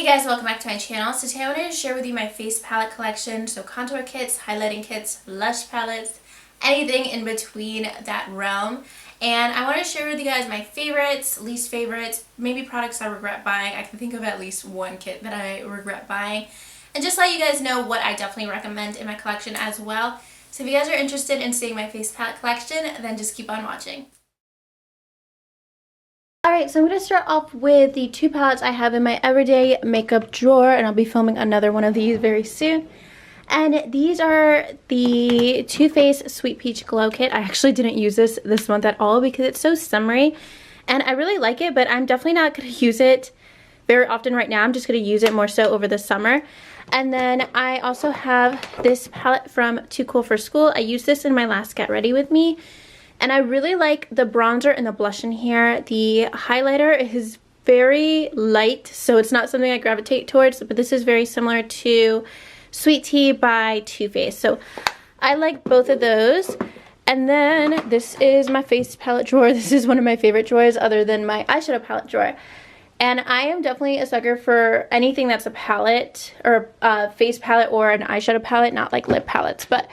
Hey guys, welcome back to my channel. So today I wanted to share with you my face palette collection. So contour kits, highlighting kits, blush palettes, anything in between that realm. And I want to share with you guys my favorites, least favorites, maybe products I regret buying. I can think of at least one kit that I regret buying. And just let you guys know what I definitely recommend in my collection as well. So if you guys are interested in seeing my face palette collection, then just keep on watching. Alright, so I'm going to start off with the two palettes I have in my everyday makeup drawer, and I'll be filming another one of these very soon. And these are the Too Faced Sweet Peach Glow Kit. I actually didn't use this month at all because it's so summery, and I really like it, but I'm definitely not going to use it very often right now. I'm just going to use it more so over the summer. And then I also have this palette from Too Cool for School. I used this in my last Get Ready With Me. And I really like the bronzer and the blush in here. The highlighter is very light, so it's not something I gravitate towards, but this is very similar to Sweet Tea by Too Faced. So I like both of those. And then this is my face palette drawer. This is one of my favorite drawers other than my eyeshadow palette drawer. And I am definitely a sucker for anything that's a palette or a face palette or an eyeshadow palette, not like lip palettes, but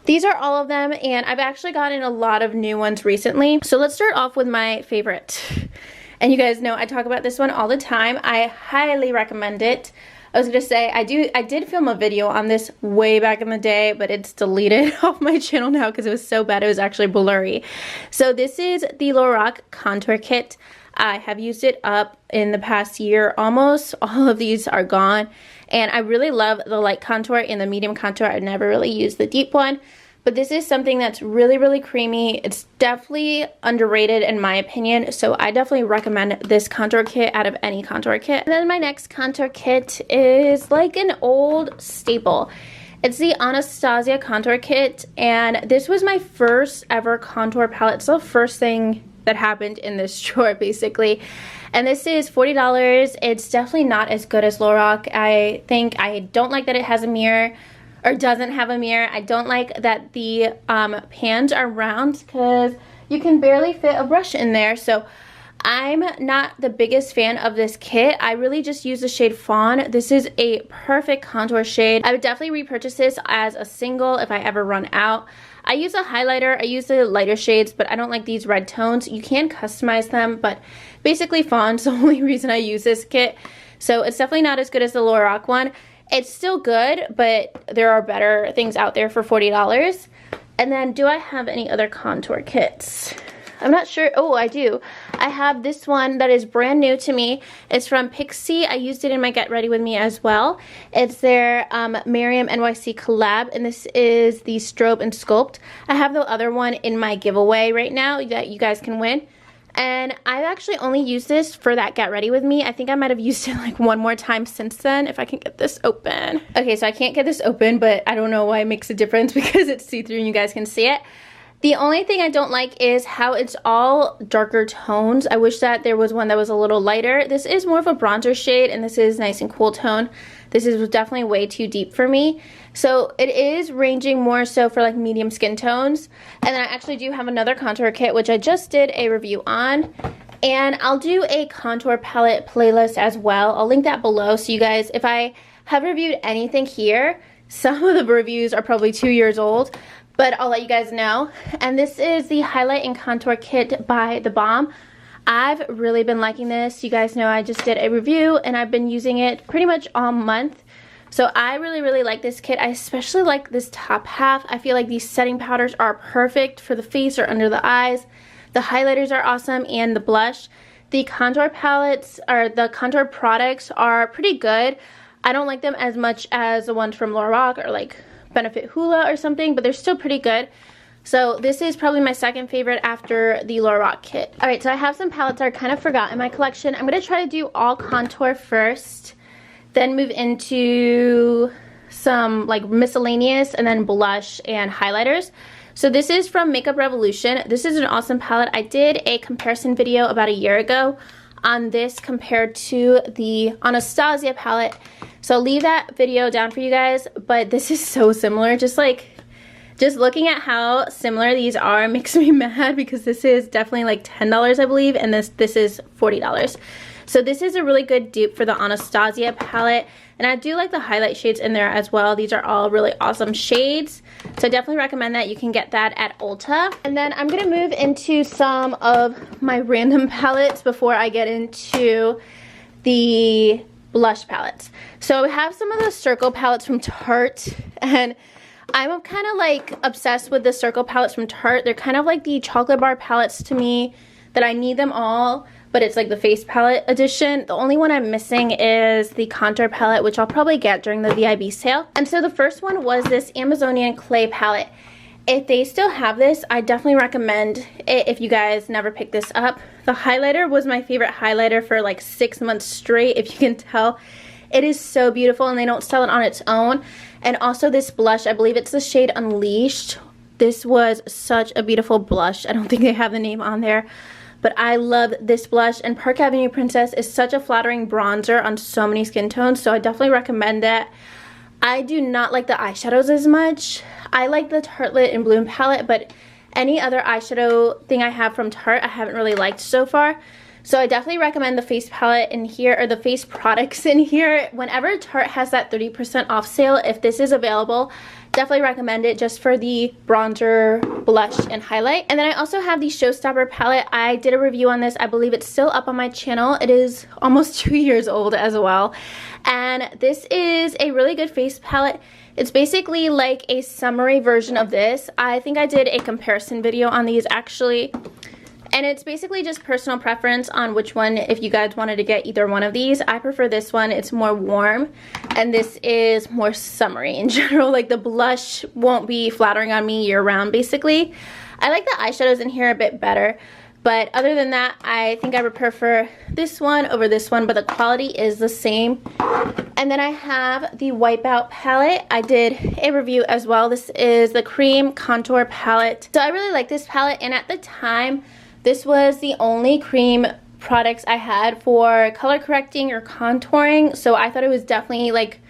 these are all of them, and I've actually gotten a lot of new ones recently. So let's start off with my favorite. And you guys know I talk about this one all the time. I highly recommend it. I was gonna say, I did film a video on this way back in the day, but it's deleted off my channel now because it was so bad it was actually blurry. So this is the Lorac Contour Kit. I have used it up in the past year almost. All of these are gone. And I really love the light contour and the medium contour. I never really used the deep one. But this is something that's really, really creamy. It's definitely underrated in my opinion. So I definitely recommend this contour kit out of any contour kit. And then my next contour kit is like an old staple. It's the Anastasia Contour Kit. And this was my first ever contour palette. It's the first thing that happened in this drawer basically. And this is $40. It's definitely not as good as Lorac. I don't like that it has a mirror or doesn't have a mirror. I don't like that the pans are round because you can barely fit a brush in there. So I'm not the biggest fan of this kit. I really just use the shade Fawn. This is a perfect contour shade. I would definitely repurchase this as a single if I ever run out. I use a highlighter. I use the lighter shades, but I don't like these red tones. You can customize them, but basically Fawn's the only reason I use this kit. So it's definitely not as good as the Lorac one. It's still good, but there are better things out there for $40. And then do I have any other contour kits? I'm not sure. Oh, I do. I have this one that is brand new to me. It's from Pixi. I used it in my Get Ready With Me as well. It's their Miriam NYC collab, and this is the Strobe and Sculpt. I have the other one in my giveaway right now that you guys can win. And I've actually only used this for that Get Ready With Me. I think I might have used it like one more time since then, if I can get this open. Okay, so I can't get this open, but I don't know why it makes a difference because it's see-through and you guys can see it. The only thing I don't like is how it's all darker tones. I wish that there was one that was a little lighter. This is more of a bronzer shade, and this is nice and cool tone. This is definitely way too deep for me. So it is ranging more so for like medium skin tones. And then I actually do have another contour kit, which I just did a review on. And I'll do a contour palette playlist as well. I'll link that below so you guys, if I have reviewed anything here, some of the reviews are probably 2 years old. But I'll let you guys know. And this is the Highlight and Contour Kit by The Balm. I've really been liking this. You guys know I just did a review and I've been using it pretty much all month. So I really, really like this kit. I especially like this top half. I feel like these setting powders are perfect for the face or under the eyes. The highlighters are awesome and the blush. The contour palettes or the contour products are pretty good. I don't like them as much as the ones from Lorac or like Benefit Hoola or something, but they're still pretty good. So this is probably my second favorite after the Lorac kit. Alright, so I have some palettes I kind of forgot in my collection. I'm going to try to do all contour first, then move into some like miscellaneous, and then blush and highlighters. So this is from Makeup Revolution. This is an awesome palette. I did a comparison video about a year ago on this compared to the Anastasia palette. So I'll leave that video down for you guys, but this is so similar. Just looking at how similar these are makes me mad because this is definitely like $10 I believe, and this is $40. So this is a really good dupe for the Anastasia palette. And I do like the highlight shades in there as well. These are all really awesome shades. So I definitely recommend that. You can get that at Ulta. And then I'm going to move into some of my random palettes before I get into the blush palettes. So I have some of the Circle palettes from Tarte, and I'm kind of like obsessed with the Circle palettes from Tarte. They're kind of like the chocolate bar palettes to me, that I need them all, but it's like the face palette edition. The only one I'm missing is the contour palette, which I'll probably get during the VIB sale. And so the first one was this Amazonian clay palette. If they still have this, I definitely recommend it if you guys never picked this up. The highlighter was my favorite highlighter for like 6 months straight, if you can tell. It is so beautiful, and they don't sell it on its own. And also this blush, I believe it's the shade Unleashed. This was such a beautiful blush. I don't think they have the name on there, but I love this blush. And Park Avenue Princess is such a flattering bronzer on so many skin tones, so I definitely recommend it. I do not like the eyeshadows as much. I like the Tartelette and Bloom palette, but any other eyeshadow thing I have from Tarte I haven't really liked so far. So I definitely recommend the face palette in here, or the face products in here. Whenever Tarte has that 30% off sale, if this is available, definitely recommend it just for the bronzer, blush, and highlight. And then I also have the Showstopper palette. I did a review on this. I believe it's still up on my channel. It is almost 2 years old as well. And this is a really good face palette. It's basically like a summary version of this. I think I did a comparison video on these actually. And it's basically just personal preference on which one, if you guys wanted to get either one of these. I prefer this one. It's more warm, and this is more summery in general. Like the blush won't be flattering on me year round basically. I like the eyeshadows in here a bit better, but other than that, I think I would prefer this one over this one, but the quality is the same. And then I have the Wipeout palette. I did a review as well. This is the Cream Contour palette. So I really like this palette, and at the time, this was the only cream products I had for color correcting or contouring, so I thought it was definitely like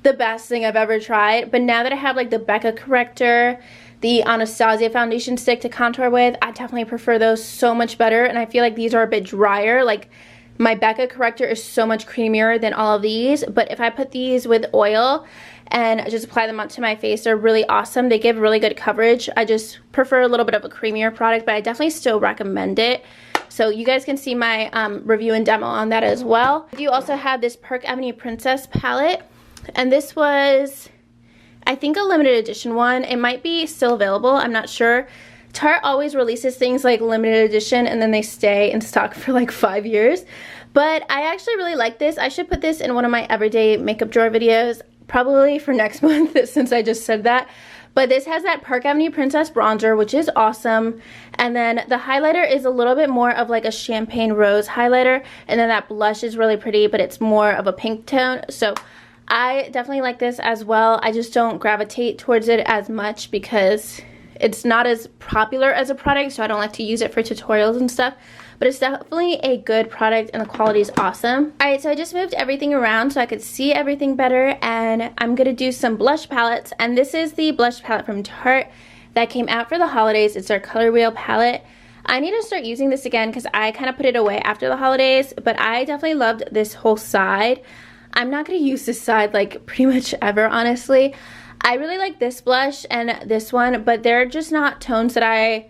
the best thing I've ever tried. But now that I have like the Becca corrector, the Anastasia foundation stick to contour with, I definitely prefer those so much better, and I feel like these are a bit drier. Like my Becca corrector is so much creamier than all of these, but if I put these with oil and just apply them onto my face, they're really awesome. They give really good coverage. I just prefer a little bit of a creamier product, but I definitely still recommend it. So you guys can see my review and demo on that as well. You also have this Park Avenue Princess palette, and this was, I think, a limited edition one. It might be still available, I'm not sure. Tarte always releases things like limited edition and then they stay in stock for like 5 years. But I actually really like this. I should put this in one of my everyday makeup drawer videos, probably for next month since I just said that. But this has that Park Avenue Princess bronzer, which is awesome. And then the highlighter is a little bit more of like a champagne rose highlighter. And then that blush is really pretty, but it's more of a pink tone. So I definitely like this as well. I just don't gravitate towards it as much because it's not as popular as a product, so I don't like to use it for tutorials and stuff. But it's definitely a good product, and the quality is awesome. Alright, so I just moved everything around so I could see everything better, and I'm going to do some blush palettes. And this is the blush palette from Tarte that came out for the holidays. It's their Color Wheel palette. I need to start using this again because I kind of put it away after the holidays, but I definitely loved this whole side. I'm not going to use this side like pretty much ever, honestly. I really like this blush and this one, but they're just not tones that I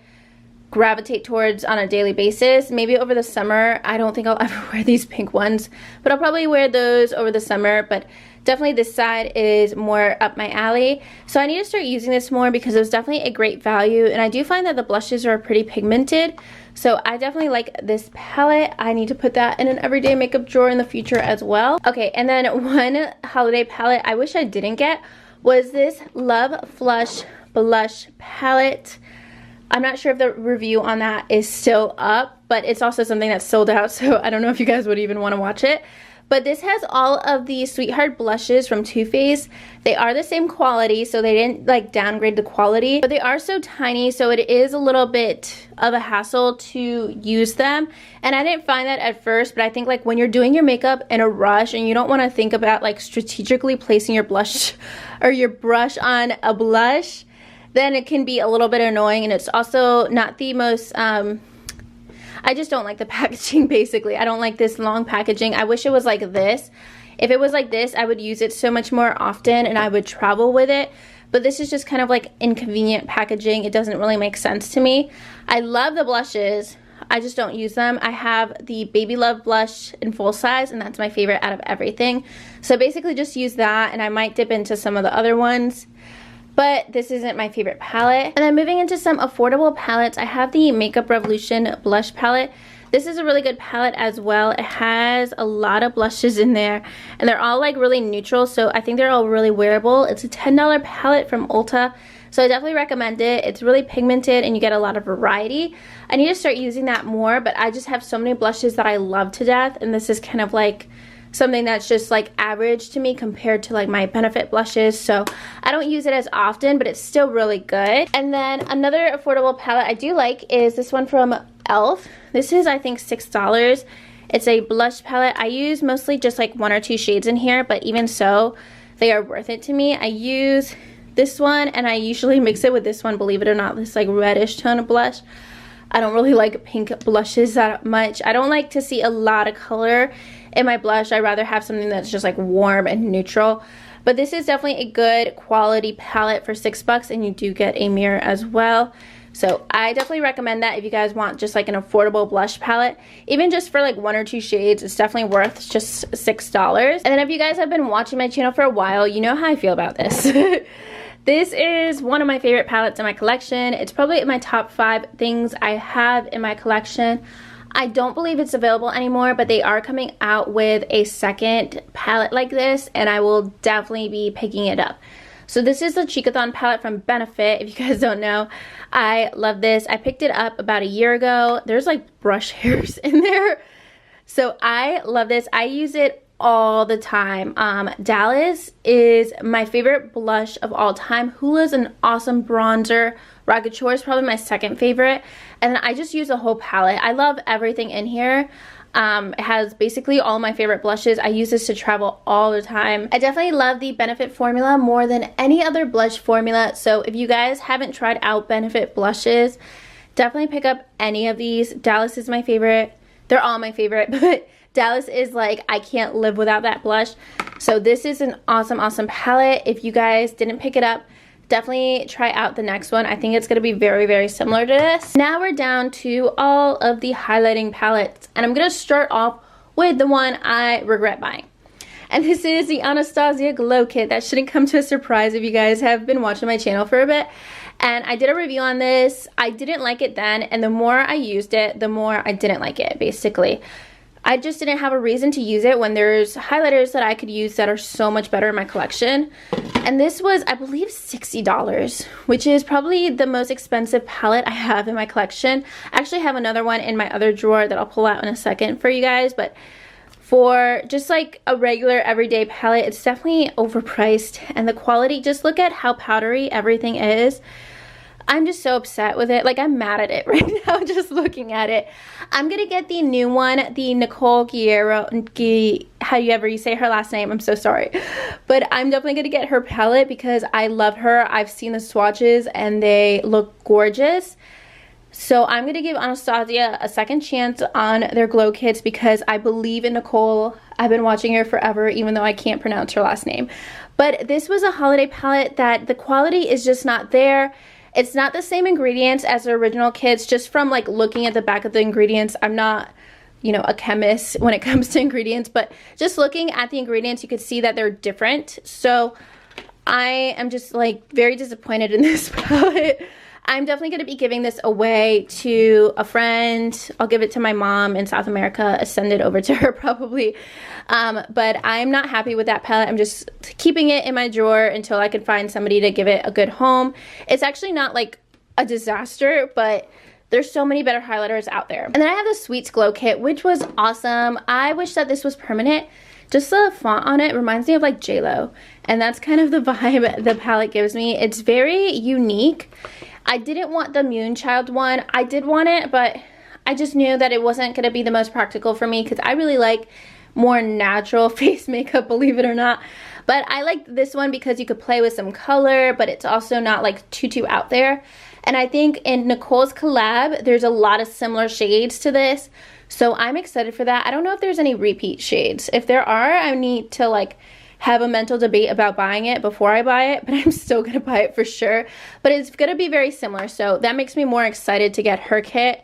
gravitate towards on a daily basis. Maybe over the summer. I don't think I'll ever wear these pink ones, but I'll probably wear those over the summer. But definitely this side is more up my alley. So I need to start using this more because it was definitely a great value, and I do find that the blushes are pretty pigmented. So I definitely like this palette. I need to put that in an everyday makeup drawer in the future as well. Okay, and then one holiday palette I wish I didn't get was this Love Flush blush palette. I'm not sure if the review on that is still up, but it's also something that's sold out, so I don't know if you guys would even want to watch it. But this has all of the Sweetheart blushes from Too Faced. They are the same quality, so they didn't like downgrade the quality, but they are so tiny, so it is a little bit of a hassle to use them. And I didn't find that at first, but I think like when you're doing your makeup in a rush and you don't want to think about like strategically placing your blush or your brush on a blush, then it can be a little bit annoying. And it's also not the most I just don't like the packaging, basically. I don't like this long packaging. I wish it was like this. If it was like this, I would use it so much more often and I would travel with it. But this is just kind of like inconvenient packaging. It doesn't really make sense to me. I love the blushes. I just don't use them. I have the Baby Love blush in full size, and that's my favorite out of everything. So basically just use that, and I might dip into some of the other ones. But this isn't my favorite palette. And then moving into some affordable palettes, I have the Makeup Revolution blush palette. This is a really good palette as well. It has a lot of blushes in there, and they're all like really neutral, so I think they're all really wearable. It's a $10 palette from Ulta, so I definitely recommend it. It's really pigmented and you get a lot of variety. I need to start using that more, but I just have so many blushes that I love to death, and this is kind of like something that's just like average to me compared to like my Benefit blushes, so I don't use it as often, but it's still really good. And then another affordable palette I do like is this one from e.l.f. This is, I think, $6. It's a blush palette. I use mostly just like 1 or 2 shades in here, but even so, they are worth it to me. I use this one, and I usually mix it with this one, believe it or not, this like reddish tone of blush. I don't really like pink blushes that much. I don't like to see a lot of color in my blush. I'd rather have something that's just like warm and neutral. But this is definitely a good quality palette for $6, and you do get a mirror as well. So I definitely recommend that if you guys want just like an affordable blush palette. Even just for like 1 or 2 shades, it's definitely worth just $6. And then if you guys have been watching my channel for a while, you know how I feel about this. This is one of my favorite palettes in my collection. It's probably in my top 5 things I have in my collection. I don't believe it's available anymore, but they are coming out with a second palette like this, and I will definitely be picking it up. So this is the Cheekathon palette from Benefit, if you guys don't know. I love this. I picked it up about a year ago. There's like brush hairs in there. So I love this. I use it all the time. Dallas is my favorite blush of all time. Hoola is an awesome bronzer. Ragged Shore is probably my second favorite. And then I just use the whole palette. I love everything in here. It has basically all my favorite blushes. I use this to travel all the time. I definitely love the Benefit formula more than any other blush formula. So if you guys haven't tried out Benefit blushes, definitely pick up any of these. Dallas is my favorite. They're all my favorite, but Dallas is like, I can't live without that blush. So this is an awesome, awesome palette. If you guys didn't pick it up, definitely try out the next one. I think it's going to be very, very similar to this. Now we're down to all of the highlighting palettes, and I'm going to start off with the one I regret buying. And this is the Anastasia Glow Kit. That shouldn't come to a surprise if you guys have been watching my channel for a bit. And I did a review on this. I didn't like it then, and the more I used it, the more I didn't like it, basically. I just didn't have a reason to use it when there's highlighters that I could use that are so much better in my collection. And this was, I believe, $60, which is probably the most expensive palette I have in my collection. I actually have another one in my other drawer that I'll pull out in a second for you guys, but for just like a regular everyday palette, it's definitely overpriced. And the quality, just look at how powdery everything is. I'm just so upset with it. Like, I'm mad at it right now just looking at it. I'm gonna get the new one, the Nicole Guerrero, however you say her last name, I'm so sorry. But I'm definitely gonna get her palette because I love her. I've seen the swatches and they look gorgeous. So I'm gonna give Anastasia a second chance on their glow kits because I believe in Nicole. I've been watching her forever, even though I can't pronounce her last name. But this was a holiday palette that the quality is just not there. It's not the same ingredients as the original kits. Just from like looking at the back of the ingredients, I'm not, you know, a chemist when it comes to ingredients, but just looking at the ingredients, you could see that they're different. So I am just like very disappointed in this palette. I'm definitely going to be giving this away to a friend. I'll give it to my mom in South America, send it over to her probably. But I'm not happy with that palette. I'm just keeping it in my drawer until I can find somebody to give it a good home. It's actually not like a disaster, but there's so many better highlighters out there. And then I have the Sweets Glow Kit, which was awesome. I wish that this was permanent. Just the font on it reminds me of like J.Lo. And that's kind of the vibe the palette gives me. It's very unique. I didn't want the Moonchild one. I did want it, but I just knew that it wasn't going to be the most practical for me because I really like more natural face makeup, believe it or not. But I liked this one because you could play with some color, but it's also not like too out there. And I think in Nicole's collab, there's a lot of similar shades to this. So I'm excited for that. I don't know if there's any repeat shades. If there are, I need to like have a mental debate about buying it before I buy it, but I'm still gonna buy it for sure. But it's gonna be very similar, so that makes me more excited to get her kit.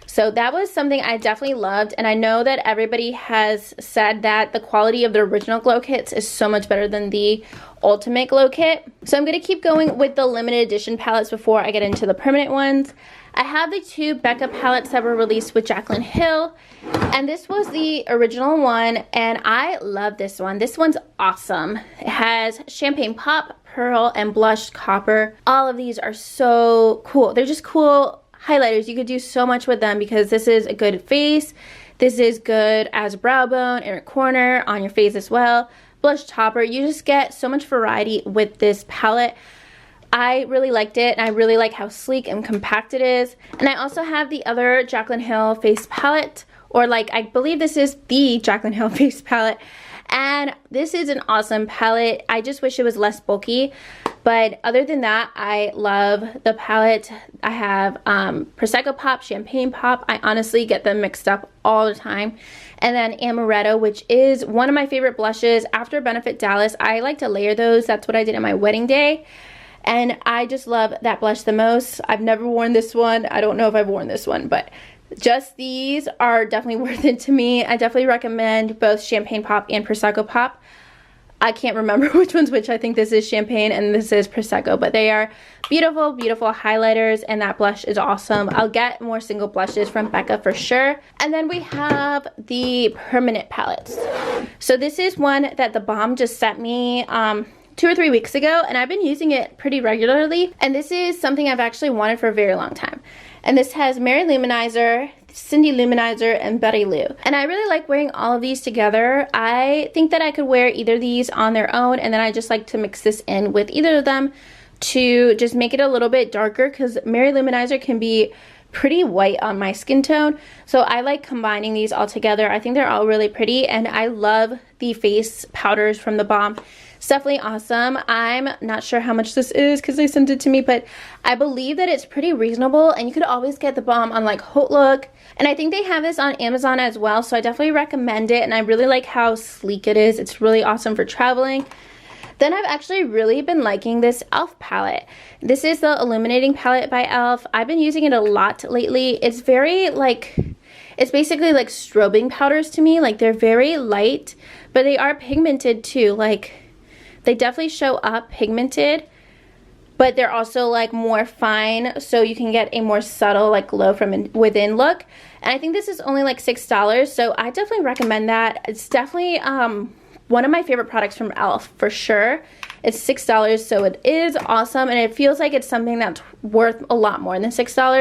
So that was something I definitely loved, and I know that everybody has said that the quality of the original glow kits is so much better than the ultimate glow kit. So I'm gonna keep going with the limited edition palettes before I get into the permanent ones. I have the 2 Becca palettes that were released with Jaclyn Hill, and this was the original one, and I love this one. This one's awesome. It has Champagne Pop, Pearl, and Blushed Copper. All of these are so cool. They're just cool highlighters. You could do so much with them because this is a good face. This is good as brow bone, inner corner, on your face as well. Blush topper. You just get so much variety with this palette. I really liked it, and I really like how sleek and compact it is. And I also have the other Jaclyn Hill face palette, or like I believe this is the Jaclyn Hill face palette. And this is an awesome palette. I just wish it was less bulky. But other than that, I love the palette. I have Prosecco Pop, Champagne Pop. I honestly get them mixed up all the time. And then Amaretto, which is one of my favorite blushes. After Benefit Dallas, I like to layer those. That's what I did on my wedding day. And I just love that blush the most. I've never worn this one. I don't know if I've worn this one, but just these are definitely worth it to me. I definitely recommend both Champagne Pop and Prosecco Pop. I can't remember which one's which. I think this is Champagne and this is Prosecco, but they are beautiful, beautiful highlighters, and that blush is awesome. I'll get more single blushes from Becca for sure. And then we have the permanent palettes. So this is one that the Balm just sent me 2 or 3 weeks ago, and I've been using it pretty regularly, and this is something I've actually wanted for a very long time. And this has Mary Luminizer, Cindy Luminizer, and Betty Lou. And I really like wearing all of these together. I think that I could wear either of these on their own, and then I just like to mix this in with either of them to just make it a little bit darker, because Mary Luminizer can be pretty white on my skin tone. So I like combining these all together. I think they're all really pretty, and I love the face powders from the Balm. It's definitely awesome. I'm not sure how much this is because they sent it to me, but I believe that it's pretty reasonable, and you could always get the Balm on like Haute Look, and I think they have this on Amazon as well, so I definitely recommend it, and I really like how sleek it is. It's really awesome for traveling. Then I've actually really been liking this e.l.f. palette. This is the Illuminating palette by e.l.f. I've been using it a lot lately. It's very like, it's basically like strobing powders to me. Like they're very light, but they are pigmented too. Like they definitely show up pigmented, but they're also like more fine, so you can get a more subtle like glow from within look. And I think this is only like $6, so I definitely recommend that. It's definitely one of my favorite products from e.l.f. for sure. It's $6, so it is awesome, and it feels like it's something that's worth a lot more than $6.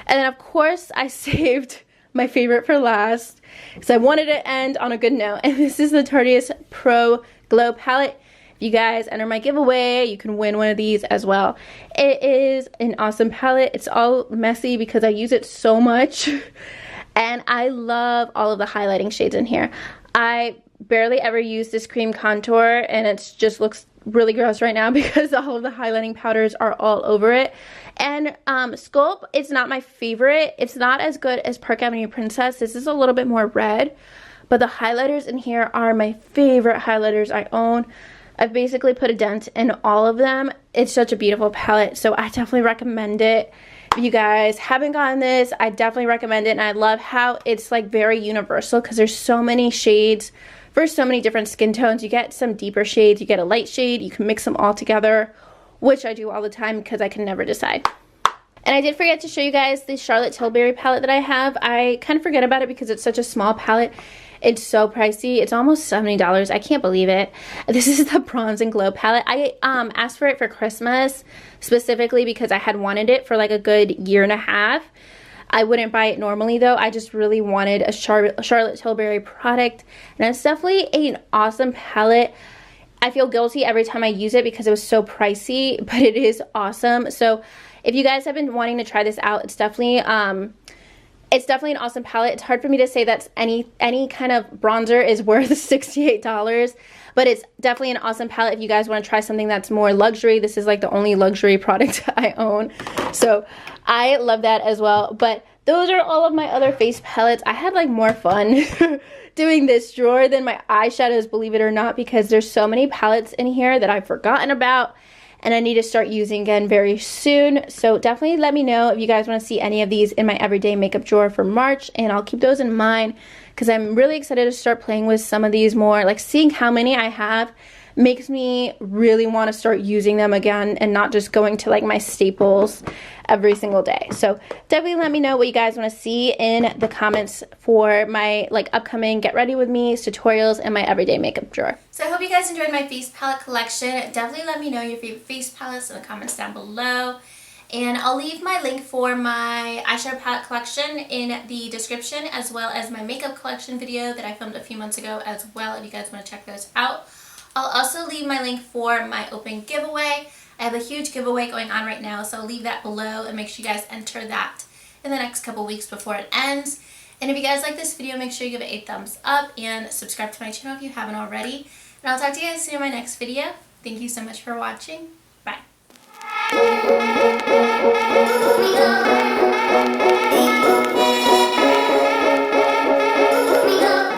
And then of course I saved my favorite for last because I wanted to end on a good note, and this is the Tarteist Pro Glow palette. If you guys enter my giveaway, you can win one of these as well. It is an awesome palette. It's all messy because I use it so much, and I love all of the highlighting shades in here. I barely ever use this cream contour, and it just looks really gross right now because all of the highlighting powders are all over it. And Sculpt, it's not my favorite. It's not as good as Park Avenue Princess. This is a little bit more red, but the highlighters in here are my favorite highlighters I own. I've basically put a dent in all of them. It's such a beautiful palette, so I definitely recommend it. If you guys haven't gotten this, I definitely recommend it, and I love how it's like very universal because there's so many shades for so many different skin tones. You get some deeper shades, you get a light shade, you can mix them all together, which I do all the time because I can never decide. And I did forget to show you guys the Charlotte Tilbury palette that I have. I kind of forget about it because it's such a small palette. It's so pricey. It's almost $70. I can't believe it. This is the Bronze and Glow palette. I asked for it for Christmas specifically because I had wanted it for like a good year and a half. I wouldn't buy it normally though. I just really wanted a Charlotte Tilbury product, and it's definitely an awesome palette. I feel guilty every time I use it because it was so pricey, but it is awesome. So if you guys have been wanting to try this out, it's definitely It's definitely an awesome palette. It's hard for me to say that any kind of bronzer is worth $68, but it's definitely an awesome palette if you guys want to try something that's more luxury. This is like the only luxury product I own, so I love that as well. But those are all of my other face palettes. I had like more fun doing this drawer than my eyeshadows, believe it or not, because there's so many palettes in here that I've forgotten about and I need to start using again very soon. So definitely let me know if you guys want to see any of these in my everyday makeup drawer for March, and I'll keep those in mind because I'm really excited to start playing with some of these more. Like, seeing how many I have makes me really want to start using them again and not just going to like my staples every single day. So definitely let me know what you guys want to see in the comments for my like upcoming get ready with me tutorials and my everyday makeup drawer. So I hope you guys enjoyed my face palette collection. Definitely let me know your favorite face palettes in the comments down below. And I'll leave my link for my eyeshadow palette collection in the description, as well as my makeup collection video that I filmed a few months ago as well, if you guys want to check those out. I'll also leave my link for my open giveaway. I have a huge giveaway going on right now, so I'll leave that below and make sure you guys enter that in the next couple weeks before it ends. And if you guys like this video, make sure you give it a thumbs up and subscribe to my channel if you haven't already. And I'll talk to you guys soon in my next video. Thank you so much for watching. Bye.